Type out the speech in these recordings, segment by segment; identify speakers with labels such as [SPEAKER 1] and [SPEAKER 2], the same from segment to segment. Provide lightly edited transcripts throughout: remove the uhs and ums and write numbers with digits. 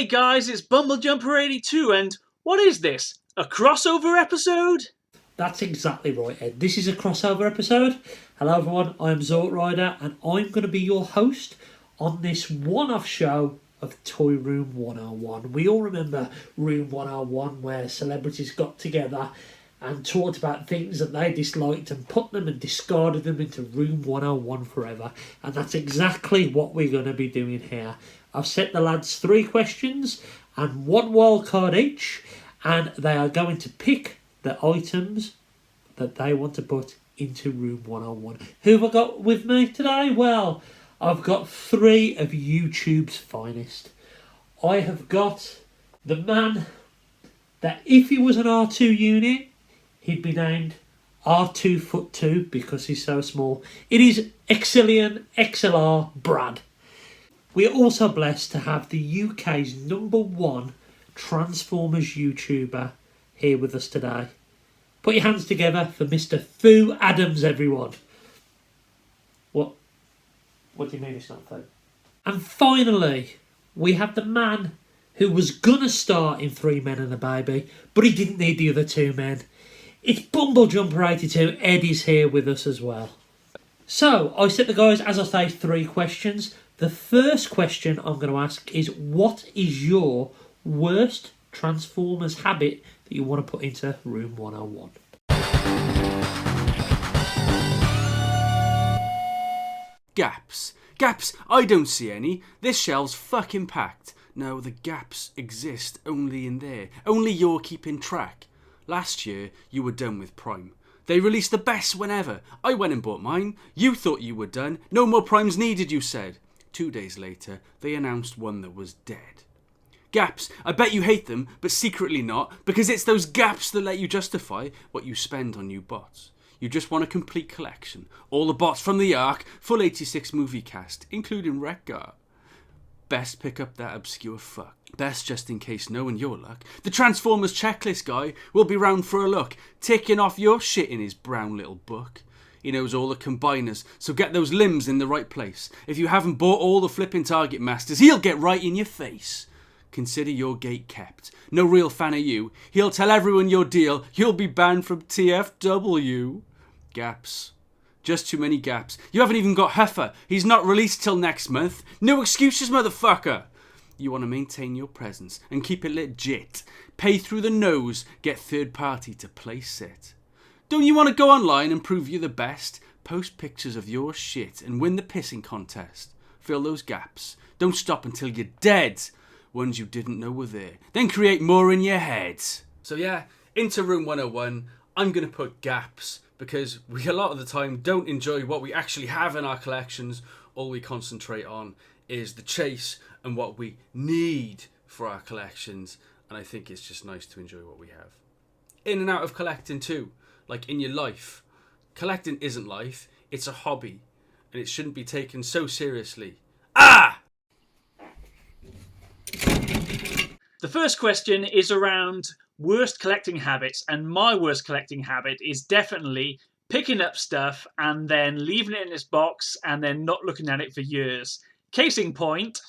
[SPEAKER 1] Hey guys, it's BumbleJumper82 and what is this? A crossover episode?
[SPEAKER 2] That's exactly right, Ed. This is a crossover episode. Hello everyone, I'm Zortrider and I'm going to be your host on this one-off show of Toy Room 101. We all remember Room 101 where celebrities got together and talked about things that they disliked and put them and discarded them into Room 101 forever. And that's exactly what we're going to be doing here. I've set the lads 3 questions and 1 wild card each, and they are going to pick the items that they want to put into Room 101. Who have I got with me today? Well, I've got 3 of YouTube's finest. I have got the man that if he was an R2 unit, he'd be named R2-foot-2 because he's so small. It is Exillion XLR Brad. We are also blessed to have the UK's #1 Transformers YouTuber here with us today. Put your hands together for Mr. Fu Adams, everyone. What do you mean it's not Fu? And finally, we have the man who was gonna star in 3 Men and a Baby, but he didn't need the other 2 men. It's BumbleJumper82. Ed is here with us as well. So, I set the guys, as I say, 3 questions. The first question I'm going to ask is, what is your worst Transformers habit that you want to put into Room 101?
[SPEAKER 3] Gaps. Gaps, I don't see any. This shelf's fucking packed. No, the gaps exist only in there. Only you're keeping track. Last year, you were done with Prime. They released the best whenever. I went and bought mine. You thought you were done. No more Primes needed, you said. 2 days later, they announced one that was dead. Gaps, I bet you hate them, but secretly not, because it's those gaps that let you justify what you spend on new bots. You just want a complete collection. All the bots from the Ark, full 86 movie cast, including Wreck-Gar. Best pick up that obscure fuck. Best just in case knowing your luck. The Transformers checklist guy will be round for a look, ticking off your shit in his brown little book. He knows all the combiners, so get those limbs in the right place. If you haven't bought all the flipping Target Masters, he'll get right in your face. Consider your gate kept. No real fan of you. He'll tell everyone your deal. You'll be banned from TFW. Gaps. Just too many gaps. You haven't even got Heifer. He's not released till next month. No excuses, motherfucker. You want to maintain your presence and keep it legit. Pay through the nose. Get third party to place it. Don't you want to go online and prove you're the best? Post pictures of your shit and win the pissing contest. Fill those gaps. Don't stop until you're dead. Ones you didn't know were there. Then create more in your head. So yeah, into Room 101, I'm going to put gaps because we a lot of the time don't enjoy what we actually have in our collections. All we concentrate on is the chase and what we need for our collections. And I think it's just nice to enjoy what we have. In and out of collecting too. Like in your life. Collecting isn't life, it's a hobby. And it shouldn't be taken so seriously. Ah!
[SPEAKER 1] The first question is around worst collecting habits, and my worst collecting habit is definitely picking up stuff and then leaving it in its box and then not looking at it for years. Case in point,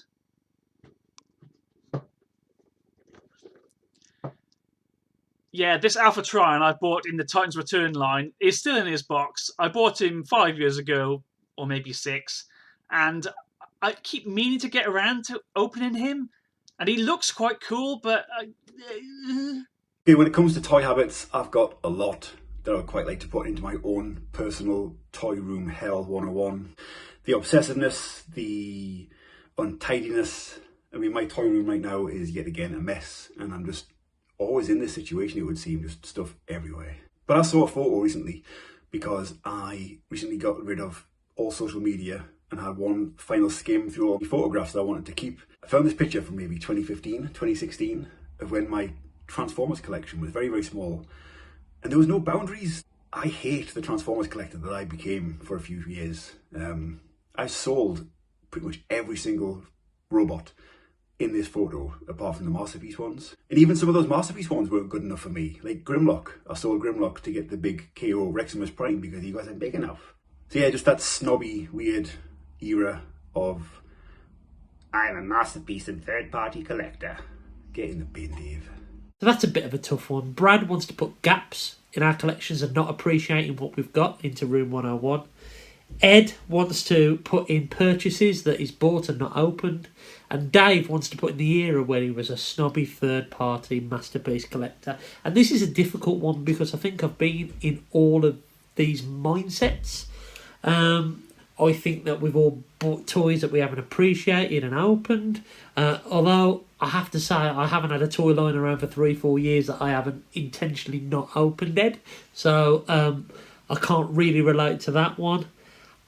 [SPEAKER 1] yeah, this Alpha Trion I bought in the Titans Return line is still in his box. I bought him 5 years ago, or maybe 6, and I keep meaning to get around to opening him, and he looks quite cool, but...
[SPEAKER 4] Okay, when it comes to toy habits, I've got a lot that I'd quite like to put into my own personal Toy Room Hell 101. The obsessiveness, the untidiness. I mean, my toy room right now is yet again a mess, and I'm just always in this situation, it would seem, just stuff everywhere. But I saw a photo recently because I recently got rid of all social media and had one final skim through all the photographs that I wanted to keep. I found this picture from maybe 2015, 2016 of when my Transformers collection was very, very small and there was no boundaries. I hate the Transformers collector that I became for a few years. I sold pretty much every single robot in this photo, apart from the Masterpiece ones. And even some of those Masterpiece ones weren't good enough for me. Like Grimlock. I sold Grimlock to get the big KO Reximus Prime because he wasn't big enough. So yeah, just that snobby, weird era of I'm a masterpiece and third-party collector. Get in the bin, Dave.
[SPEAKER 2] So that's a bit of a tough one. Brad wants to put gaps in our collections and not appreciating what we've got into Room 101. Ed wants to put in purchases that he's bought and not opened. And Dave wants to put in the era where he was a snobby third-party masterpiece collector. And this is a difficult one because I think I've been in all of these mindsets. I think that we've all bought toys that we haven't appreciated and opened. Although I have to say I haven't had a toy lying around for 3-4 years that I haven't intentionally not opened, Ed. So I can't really relate to that one.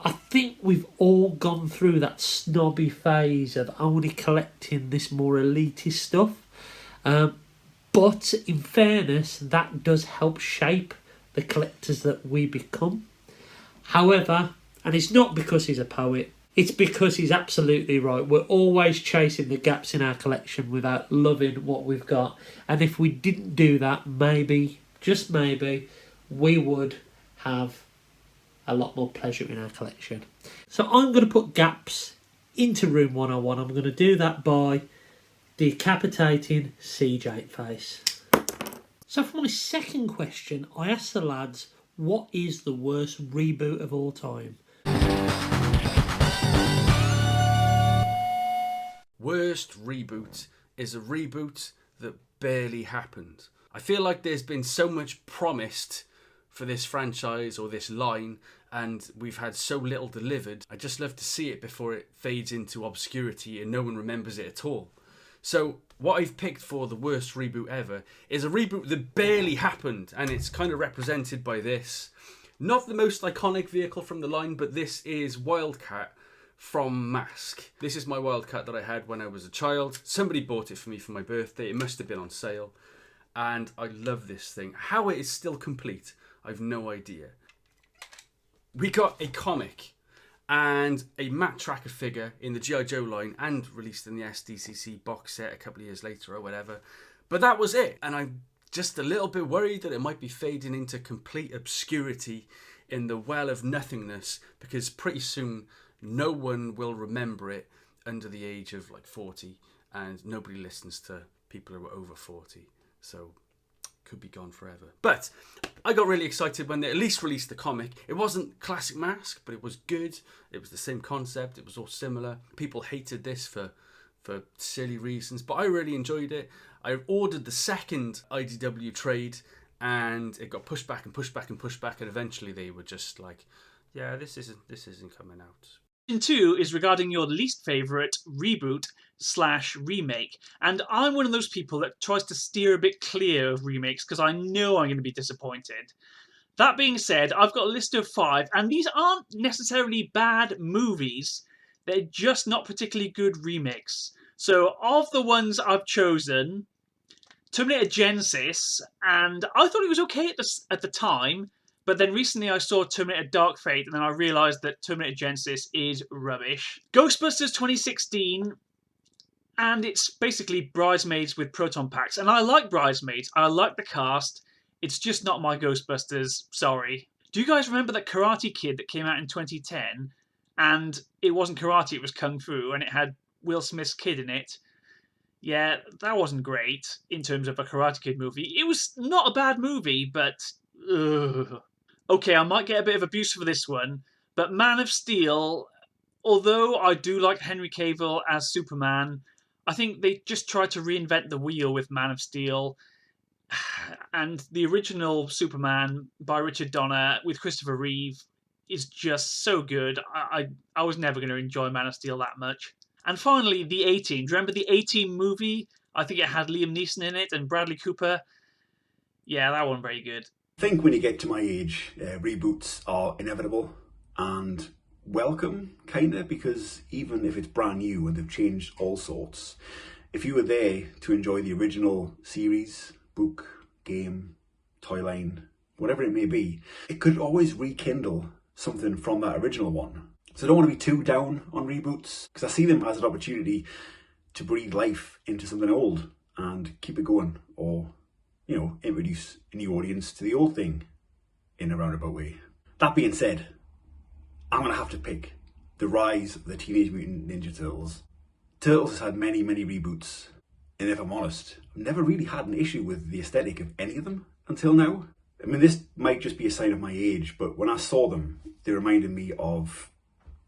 [SPEAKER 2] I think we've all gone through that snobby phase of only collecting this more elitist stuff. But in fairness, that does help shape the collectors that we become. However, and it's not because he's a poet, it's because he's absolutely right. We're always chasing the gaps in our collection without loving what we've got. And if we didn't do that, maybe, just maybe, we would have a lot more pleasure in our collection. So I'm going to put gaps into Room 101. I'm going to do that by decapitating CJ Face. So for my second question, I asked the lads, what is the worst reboot of all time?
[SPEAKER 3] Worst reboot is a reboot that barely happened. I feel like there's been so much promised for this franchise or this line, and we've had so little delivered. I just love to see it before it fades into obscurity and no one remembers it at all. So what I've picked for the worst reboot ever is a reboot that barely happened, and it's kind of represented by this. Not the most iconic vehicle from the line, but this is Wildcat from Mask. This is my Wildcat that I had when I was a child. Somebody bought it for me for my birthday. It must have been on sale. And I love this thing. How it is still complete, I've no idea. We got a comic and a Matt Tracker figure in the G.I. Joe line and released in the SDCC box set a couple of years later or whatever. But that was it. And I'm just a little bit worried that it might be fading into complete obscurity in the well of nothingness, because pretty soon no one will remember it under the age of like 40, and nobody listens to people who are over 40. So could be gone forever. But I got really excited when they at least released the comic. It wasn't classic Mask, but it was good. It was the same concept. It was all similar. People hated this for silly reasons, but I really enjoyed it. I ordered the second IDW trade, and it got pushed back and pushed back and pushed back, and eventually they were just like, yeah, this isn't coming out.
[SPEAKER 1] Question 2 is regarding your least favourite reboot/remake. And I'm one of those people that tries to steer a bit clear of remakes because I know I'm going to be disappointed. That being said, I've got a list of 5, and these aren't necessarily bad movies. They're just not particularly good remakes. So of the ones I've chosen, Terminator Genesis, and I thought it was okay at the time, but then recently I saw Terminator Dark Fate, and then I realised that Terminator Genesis is rubbish. Ghostbusters 2016, and it's basically Bridesmaids with proton packs. And I like Bridesmaids, I like the cast, it's just not my Ghostbusters, sorry. Do you guys remember that Karate Kid that came out in 2010? And it wasn't karate, it was kung fu, and it had Will Smith's kid in it. Yeah, that wasn't great in terms of a Karate Kid movie. It was not a bad movie, but ugh. Okay, I might get a bit of abuse for this one, but Man of Steel, although I do like Henry Cavill as Superman, I think they just tried to reinvent the wheel with Man of Steel. And the original Superman by Richard Donner with Christopher Reeve is just so good. I was never going to enjoy Man of Steel that much. And finally, The A-Team. Do you remember The A-Team movie? I think it had Liam Neeson in it and Bradley Cooper. Yeah, that one very good.
[SPEAKER 4] I think when you get to my age, reboots are inevitable and welcome, kind of, because even if it's brand new and they've changed all sorts, if you were there to enjoy the original series, book, game, toy line, whatever it may be, it could always rekindle something from that original one. So I don't want to be too down on reboots, because I see them as an opportunity to breathe life into something old and keep it going, or, you know, introduce a new audience to the old thing in a roundabout way. That being said, I'm going to have to pick The Rise of the Teenage Mutant Ninja Turtles Turtles has had many, many reboots, and if I'm honest, I've never really had an issue with the aesthetic of any of them until now. I mean, this might just be a sign of my age, but when I saw them, they reminded me of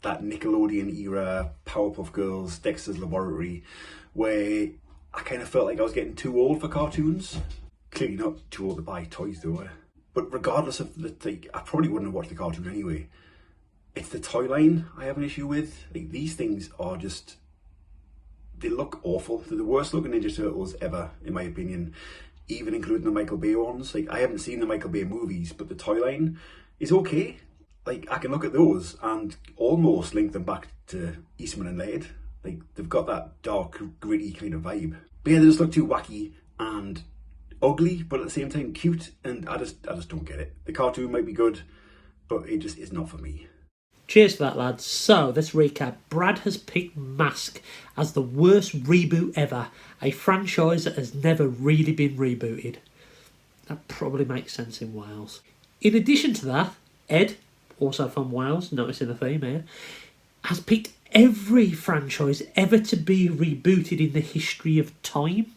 [SPEAKER 4] that Nickelodeon era, Powerpuff Girls, Dexter's Laboratory, where I kind of felt like I was getting too old for cartoons. Clearly not too old to buy toys though. But regardless of I probably wouldn't have watched the cartoon anyway. It's the toy line I have an issue with. Like, these things are just, they look awful. They're the worst looking Ninja Turtles ever, in my opinion, even including the Michael Bay ones. Like, I haven't seen the Michael Bay movies, but the toy line is okay. Like, I can look at those and almost link them back to Eastman and Laird. Like, they've got that dark, gritty kind of vibe. But yeah, they just look too wacky and ugly, but at the same time cute, and I just don't get it. The cartoon might be good, but it just is not for me.
[SPEAKER 2] Cheers for that, lads. So, let's recap. Brad has picked Mask as the worst reboot ever, a franchise that has never really been rebooted. That probably makes sense in Wales. In addition to that, Ed, also from Wales, noticing a theme here, has picked every franchise ever to be rebooted in the history of time.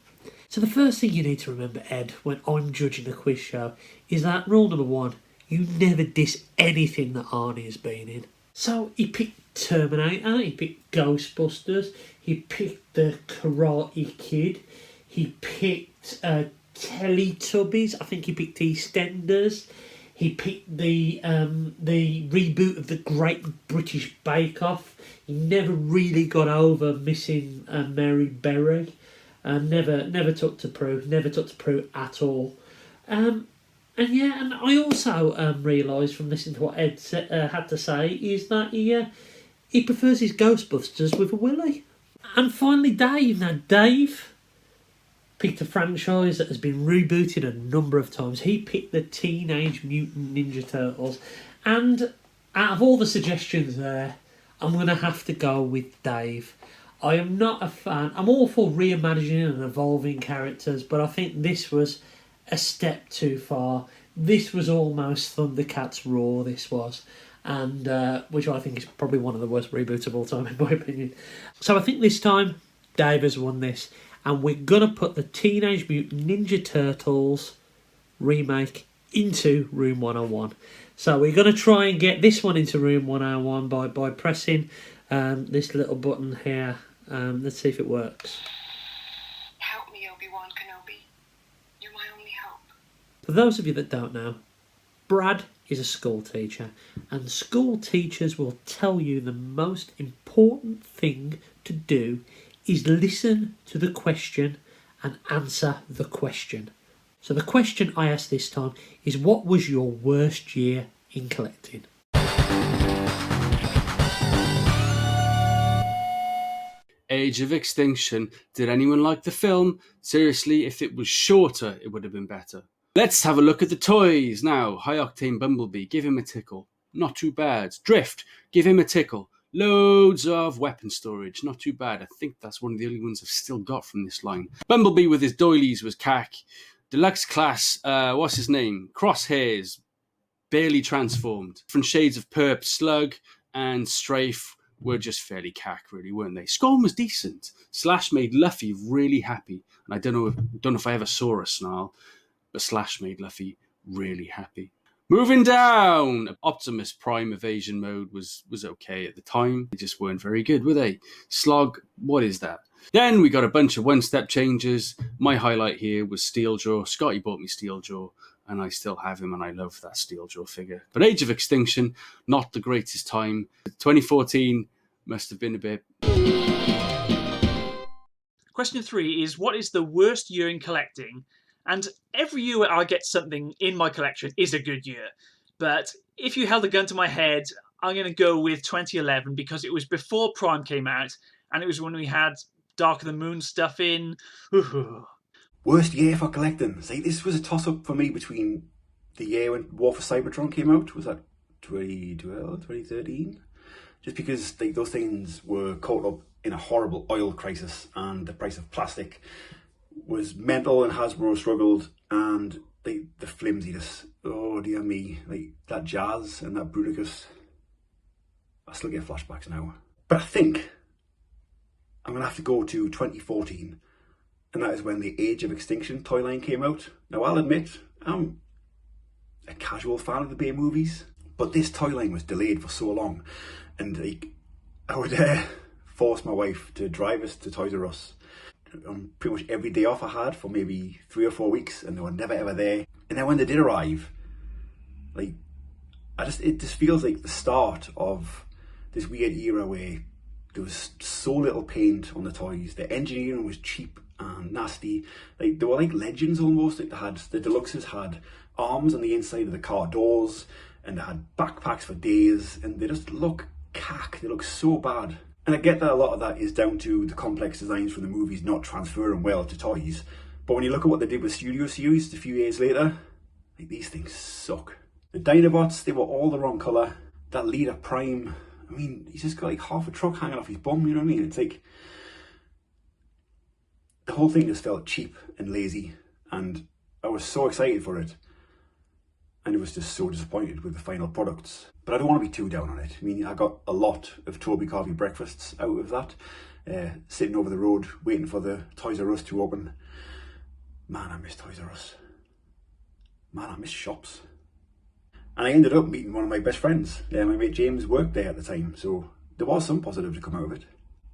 [SPEAKER 2] So the first thing you need to remember, Ed, when I'm judging a quiz show, is that rule number one, you never diss anything that Arnie has been in. So he picked Terminator, he picked Ghostbusters, he picked the Karate Kid, he picked Teletubbies, I think he picked EastEnders, he picked the reboot of the Great British Bake Off. He never really got over missing Mary Berry. Never took to Prue at all. And I also realised from listening to what Ed had to say is that he prefers his Ghostbusters with a Willy. And finally, Dave. Now, Dave picked a franchise that has been rebooted a number of times. He picked the Teenage Mutant Ninja Turtles. And out of all the suggestions there, I'm going to have to go with Dave. I am not a fan. I'm all for reimagining and evolving characters, but I think this was a step too far. This was almost Thundercats Raw, this was. And which I think is probably one of the worst reboots of all time, in my opinion. So I think this time, Dave has won this. And we're going to put the Teenage Mutant Ninja Turtles remake into Room 101. So we're going to try and get this one into Room 101 by pressing this little button here. Let's see if it works.
[SPEAKER 5] Help me, Obi-Wan Kenobi. You're my only hope.
[SPEAKER 2] For those of you that don't know, Brad is a school teacher, and school teachers will tell you the most important thing to do is listen to the question and answer the question. So the question I asked this time is, what was your worst year in collecting?
[SPEAKER 3] Age of Extinction. Did anyone like the film? Seriously, if it was shorter, it would have been better. Let's have a look at the toys now. High Octane Bumblebee, give him a tickle. Not too bad. Drift, give him a tickle. Loads of weapon storage, not too bad. I think that's one of the only ones I've still got from this line. Bumblebee with his doilies was cack. Deluxe class, what's his name? Crosshairs, barely transformed. Different shades of perp, Slug and Strafe were just fairly cack, really, weren't they? Scorn was decent. Slash made Luffy really happy. And I don't know if I ever saw a snarl, but Slash made Luffy really happy. Moving down, Optimus Prime evasion mode was okay at the time. They just weren't very good, were they? Slog, what is that? Then we got a bunch of one-step changes. My highlight here was Steeljaw. Scotty bought me Steeljaw, and I still have him, and I love that Steeljaw figure. But Age of Extinction, not the greatest time. 2014 must have been a bit.
[SPEAKER 1] Question 3 is, what is the worst year in collecting? And every year I get something in my collection is a good year. But if you held a gun to my head, I'm going to go with 2011 because it was before Prime came out and it was when we had Dark of the Moon stuff in.
[SPEAKER 4] Worst year for collecting. See, this was a toss-up for me between the year when War for Cybertron came out. Was that 2012, 2013? Just because those things were caught up in a horrible oil crisis and the price of plastic was mental, and Hasbro struggled, and the flimsiness, oh dear me, like that Jazz and that Bruticus, I still get flashbacks now. But I think I'm going to have to go to 2014, and that is when the Age of Extinction toy line came out. Now, I'll admit, I'm a casual fan of the B movies, but this toy line was delayed for so long, and I would force my wife to drive us to Toys R Us on pretty much every day off I had for maybe 3 or 4 weeks, and they were never ever there. And then when they did arrive, like, it just feels like the start of this weird era where there was so little paint on the toys. The engineering was cheap and nasty. Like, they were like legends almost. Like, the deluxes had arms on the inside of the car doors, and they had backpacks for days, and they just look cack. They look so bad. And I get that a lot of that is down to the complex designs from the movies not transferring well to toys. But when you look at what they did with Studio Series a few years later, like, these things suck. The Dinobots, they were all the wrong colour. That leader Prime, I mean, he's just got like half a truck hanging off his bum, you know what I mean? It's like, the whole thing just felt cheap and lazy, and I was so excited for it, and I was just so disappointed with the final products. But I don't want to be too down on it. I mean, I got a lot of Toby coffee breakfasts out of that, sitting over the road waiting for the Toys R Us to open. Man, I miss Toys R Us. Man, I miss shops. And I ended up meeting one of my best friends. My mate James worked there at the time, so there was some positive to come out of it.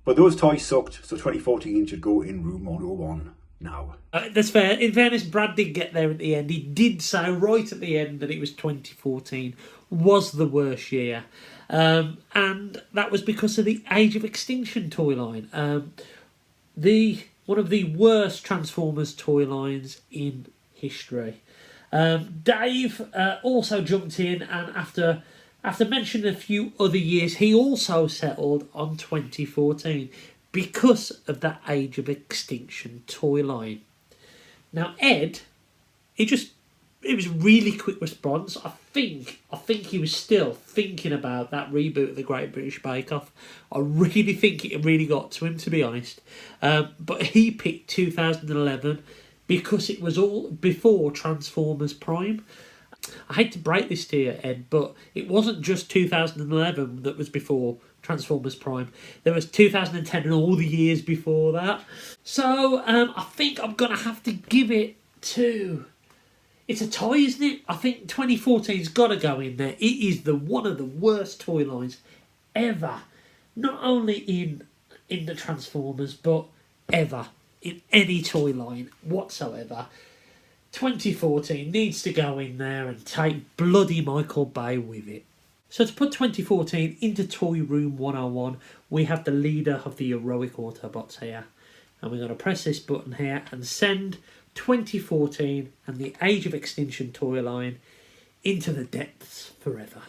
[SPEAKER 4] But those toys sucked, so 2014 should go in room 101 now.
[SPEAKER 2] That's fair. In fairness, Brad did get there at the end. He did say right at the end that it was 2014 was the worst year. And that was because of the Age of Extinction toy line. One of the worst Transformers toy lines in history. Dave also jumped in, and after mentioning a few other years, he also settled on 2014 because of that Age of Extinction toy line. Now, Ed, it was a really quick response. I think he was still thinking about that reboot of the Great British Bake Off. I really think it really got to him, to be honest. But he picked 2011 because it was all before Transformers Prime. I hate to break this to you, Ed, but it wasn't just 2011 that was before Transformers Prime. There was 2010 and all the years before that. So I think I'm going to have to give it to... It's a toy, isn't it? I think 2014's got to go in there. It is one of the worst toy lines ever. Not only in the Transformers, but ever. In any toy line whatsoever. 2014 needs to go in there and take bloody Michael Bay with it. So to put 2014 into Toy Room 101, we have the leader of the heroic Autobots here. And we're going to press this button here and send 2014 and the Age of Extinction toy line into the depths forever.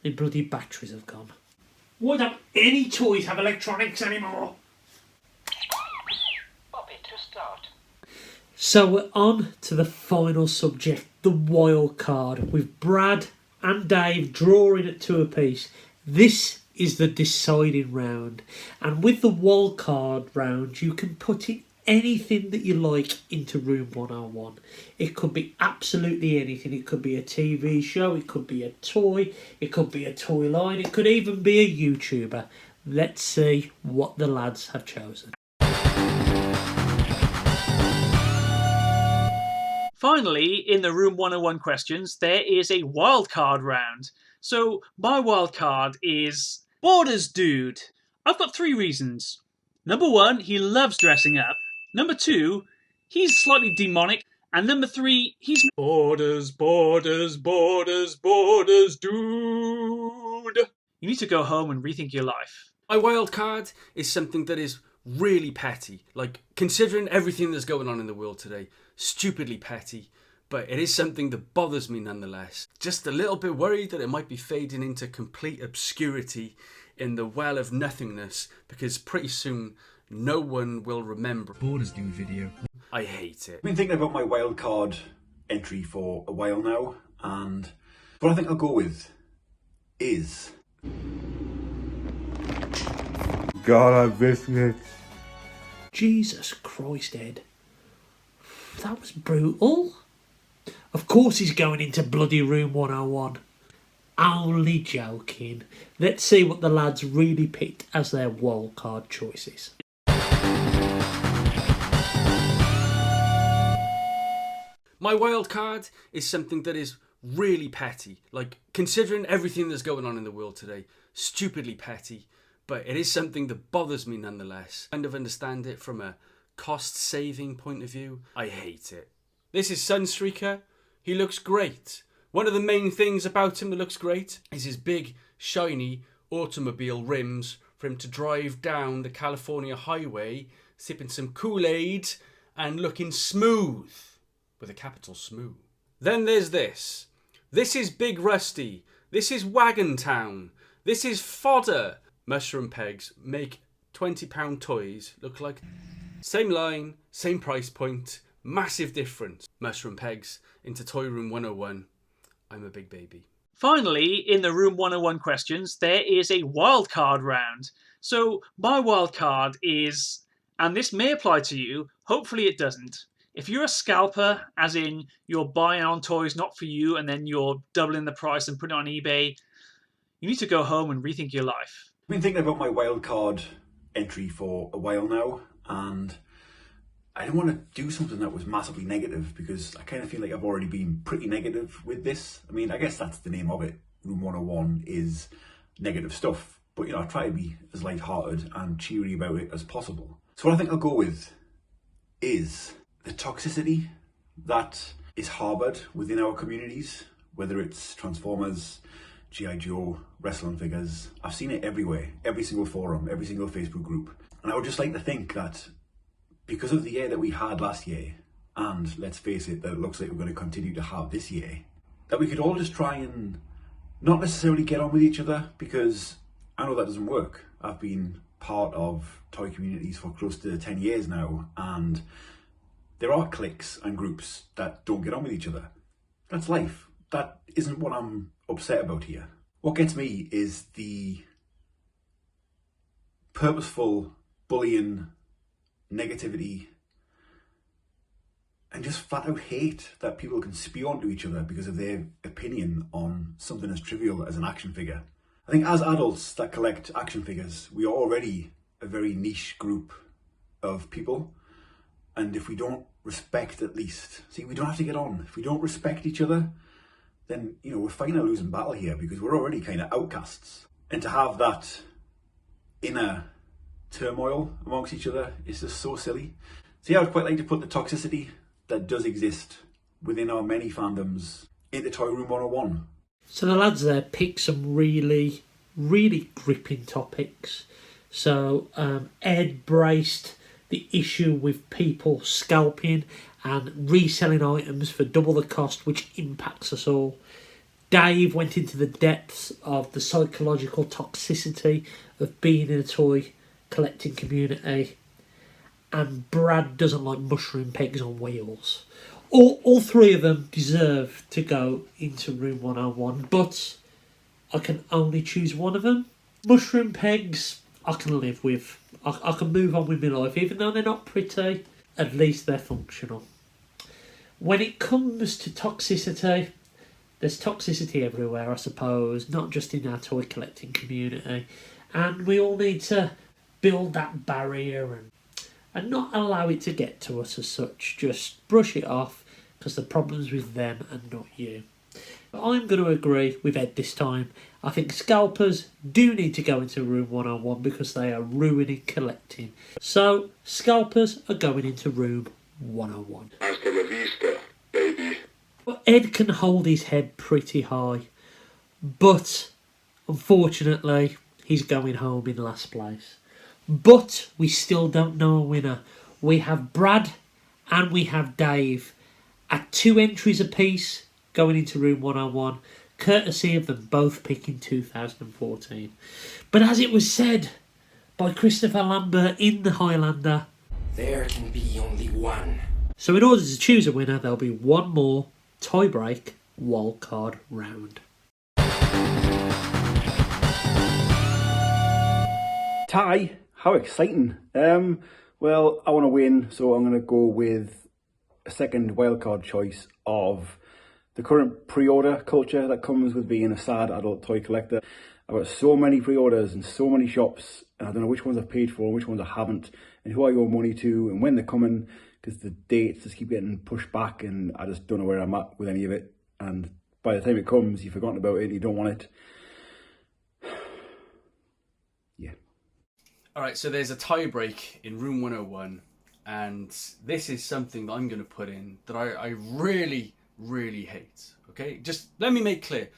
[SPEAKER 2] The bloody batteries have gone. Why don't any toys have electronics anymore?
[SPEAKER 6] Bobby, to start.
[SPEAKER 2] So we're on to the final subject, the wild card, with Brad and Dave drawing at 2 apiece. This is the deciding round, and with the wild card round you can put in anything that you like into room 101. It could be absolutely anything. It could be a TV show, it could be a toy, it could be a toy line, it could even be a YouTuber. Let's see what the lads have chosen.
[SPEAKER 1] Finally, in the Room 101 questions, there is a wildcard round. So, my wildcard is Borders Dude. I've got 3 reasons. Number 1, he loves dressing up. Number 2, he's slightly demonic. And number 3, he's Borders, Borders, Borders, Borders Dude. You need to go home and rethink your life.
[SPEAKER 3] My wild card is something that is really petty. Like, considering everything that's going on in the world today, stupidly petty. But it is something that bothers me nonetheless. Just a little bit worried that it might be fading into complete obscurity in the well of nothingness, because pretty soon no one will remember.
[SPEAKER 7] Borders Dude video.
[SPEAKER 3] I hate it.
[SPEAKER 4] I've been thinking about my wildcard entry for a while now, and what I think I'll go with is...
[SPEAKER 7] God, I miss it.
[SPEAKER 2] Jesus Christ, Ed. That was brutal. Of course he's going into bloody room 101. Only joking. Let's see what the lads really picked as their wildcard choices.
[SPEAKER 3] My wild card is something that is really petty. Like, considering everything that's going on in the world today, stupidly petty. But it is something that bothers me nonetheless. Kind of understand it from a cost-saving point of view. I hate it. This is Sunstreaker. He looks great. One of the main things about him that looks great is his big, shiny automobile rims for him to drive down the California highway, sipping some Kool-Aid and looking smooth. With a capital smooth. Then there's this. This is Big Rusty. This is Wagon Town. This is fodder. Mushroom pegs make £20 toys look like... Same line, same price point, massive difference. Mushroom pegs into Toy Room 101. I'm a big baby.
[SPEAKER 1] Finally, in the Room 101 questions, there is a wildcard round. So my wildcard is, and this may apply to you, hopefully it doesn't. If you're a scalper, as in you're buying on toys not for you and then you're doubling the price and putting it on eBay, you need to go home and rethink your life.
[SPEAKER 4] I've been thinking about my wildcard entry for a while now, and I didn't want to do something that was massively negative because I kind of feel like I've already been pretty negative with this. I mean, I guess that's the name of it. Room 101 is negative stuff, but you know, I try to be as light-hearted and cheery about it as possible. So what I think I'll go with is the toxicity that is harboured within our communities, whether it's Transformers, G.I. Joe, wrestling figures. I've seen it everywhere, every single forum, every single Facebook group. And I would just like to think that because of the year that we had last year, and let's face it, that it looks like we're going to continue to have this year, that we could all just try and not necessarily get on with each other, because I know that doesn't work. I've been part of toy communities for close to 10 years now, and there are cliques and groups that don't get on with each other. That's life. That isn't what I'm upset about here. What gets me is the purposeful bullying, negativity, and just flat out hate that people can spew onto each other because of their opinion on something as trivial as an action figure. I think as adults that collect action figures, we are already a very niche group of people. And if we don't respect, at least, see, we don't have to get on. If we don't respect each other, then, you know, we're fighting a losing battle here because we're already kind of outcasts. And to have that inner turmoil amongst each other is just so silly. So yeah, I would quite like to put the toxicity that does exist within our many fandoms into Toy Room 101.
[SPEAKER 2] So the lads there pick some really, really gripping topics. So Ed braced the issue with people scalping and reselling items for double the cost, which impacts us all. Dave went into the depths of the psychological toxicity of being in a toy collecting community. And Brad doesn't like mushroom pegs on wheels. All three of them deserve to go into Room 101, but I can only choose one of them. Mushroom pegs, I can live with. I can move on with my life, even though they're not pretty, at least they're functional. When it comes to toxicity, there's toxicity everywhere, I suppose, not just in our toy collecting community. And we all need to build that barrier and not allow it to get to us as such. Just brush it off, because the problem's with them and not you. But I'm going to agree with Ed this time. I think scalpers do need to go into Room 101 because they are ruining collecting. So, scalpers are going into Room 101.
[SPEAKER 6] Hasta la vista, baby.
[SPEAKER 2] Well, Ed can hold his head pretty high, but unfortunately, he's going home in last place. But we still don't know a winner. We have Brad and we have Dave at 2 entries apiece going into Room 101, courtesy of them both picking 2014. But as it was said by Christopher Lambert in The Highlander,
[SPEAKER 8] there can be only one.
[SPEAKER 2] So in order to choose a winner, there'll be one more tie-break wildcard round.
[SPEAKER 4] Tie? How exciting. Well, I want to win, so I'm going to go with a second wildcard choice of The current pre-order culture that comes with being a sad adult toy collector. I've got so many pre-orders and so many shops, and I don't know which ones I've paid for and which ones I haven't, and who I owe money to and when they're coming, because the dates just keep getting pushed back and I just don't know where I'm at with any of it. And by the time it comes, you've forgotten about it, you don't want it. Yeah.
[SPEAKER 3] Alright, so there's a tie break in room 101, and this is something that I'm going to put in that I really, really hate. Okay, just let me make clear.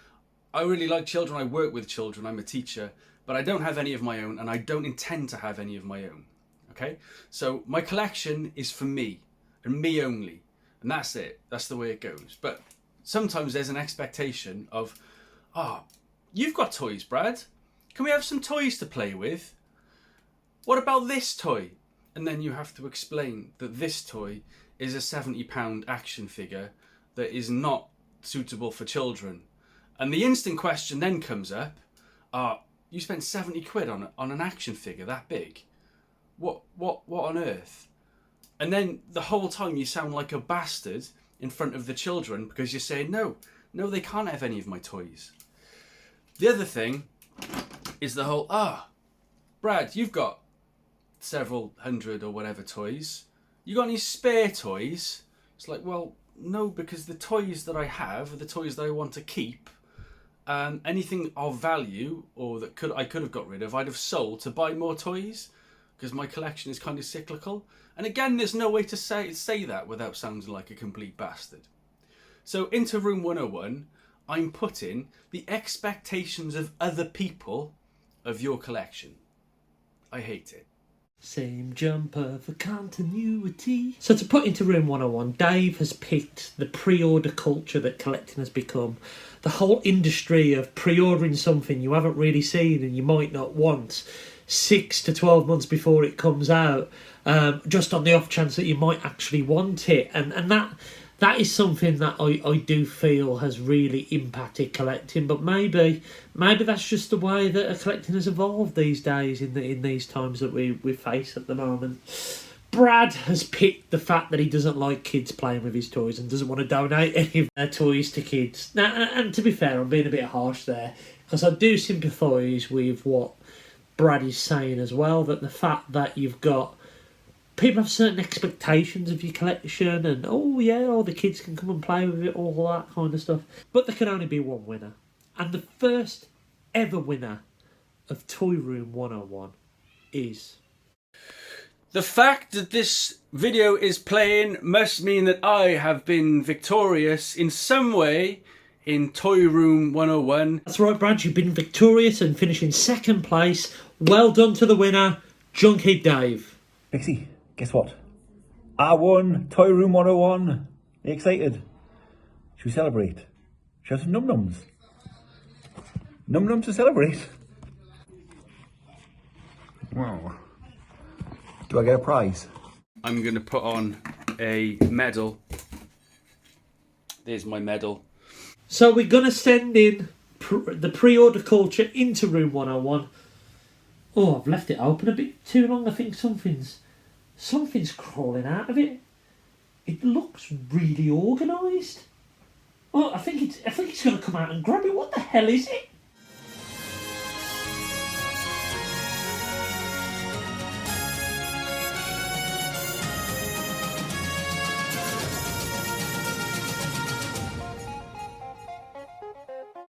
[SPEAKER 3] I really like children, I work with children, I'm a teacher, but I don't have any of my own, and I don't intend to have any of my own. Okay, so my collection is for me, and me only, and that's it. That's the way it goes. But sometimes there's an expectation of, you've got toys, Brad. Can we have some toys to play with? What about this toy? And then you have to explain that this toy is a £70 action figure that is not suitable for children. And the instant question then comes up, you spent 70 quid on an action figure that big? What on earth? And then the whole time you sound like a bastard in front of the children because you're saying, no, they can't have any of my toys. The other thing is the whole, Brad, you've got several hundred or whatever toys. You got any spare toys? It's like, well, no, because the toys that I have are the toys that I want to keep. Anything of value or that I could have got rid of, I'd have sold to buy more toys because my collection is kind of cyclical. And again, there's no way to say that without sounding like a complete bastard. So into room 101, I'm putting the expectations of other people of your collection. I hate it.
[SPEAKER 2] Same jumper for continuity. So to put into room 101, Dave has picked the pre-order culture that collecting has become. The whole industry of pre-ordering something you haven't really seen and you might not want 6 to 12 months before it comes out, just on the off chance that you might actually want it. And that is something that I do feel has really impacted collecting, but maybe that's just the way that collecting has evolved these days in these times that we face at the moment. Brad has picked the fact that he doesn't like kids playing with his toys and doesn't want to donate any of their toys to kids. Now, and to be fair, I'm being a bit harsh there, because I do sympathise with what Brad is saying as well, that the fact that you've got people have certain expectations of your collection and, the kids can come and play with it, all that kind of stuff. But there can only be one winner. And the first ever winner of Toy Room 101 is...
[SPEAKER 3] The fact that this video is playing must mean that I have been victorious in some way in Toy Room 101.
[SPEAKER 2] That's right, Brad, you've been victorious and finishing second place. Well done to the winner, Junkhead Dave.
[SPEAKER 4] Pixie, guess what? I won Toy Room 101. Are you excited? Should we celebrate? Should we have some num-nums? Num-nums to celebrate? Wow. Do I get a prize?
[SPEAKER 3] I'm going to put on a medal. There's my medal.
[SPEAKER 2] So we're going to send in the pre-order culture into room 101. Oh, I've left it open a bit too long. I think something's crawling out of it. It looks really organised. Oh, I think it's going to come out and grab it. What the hell is it?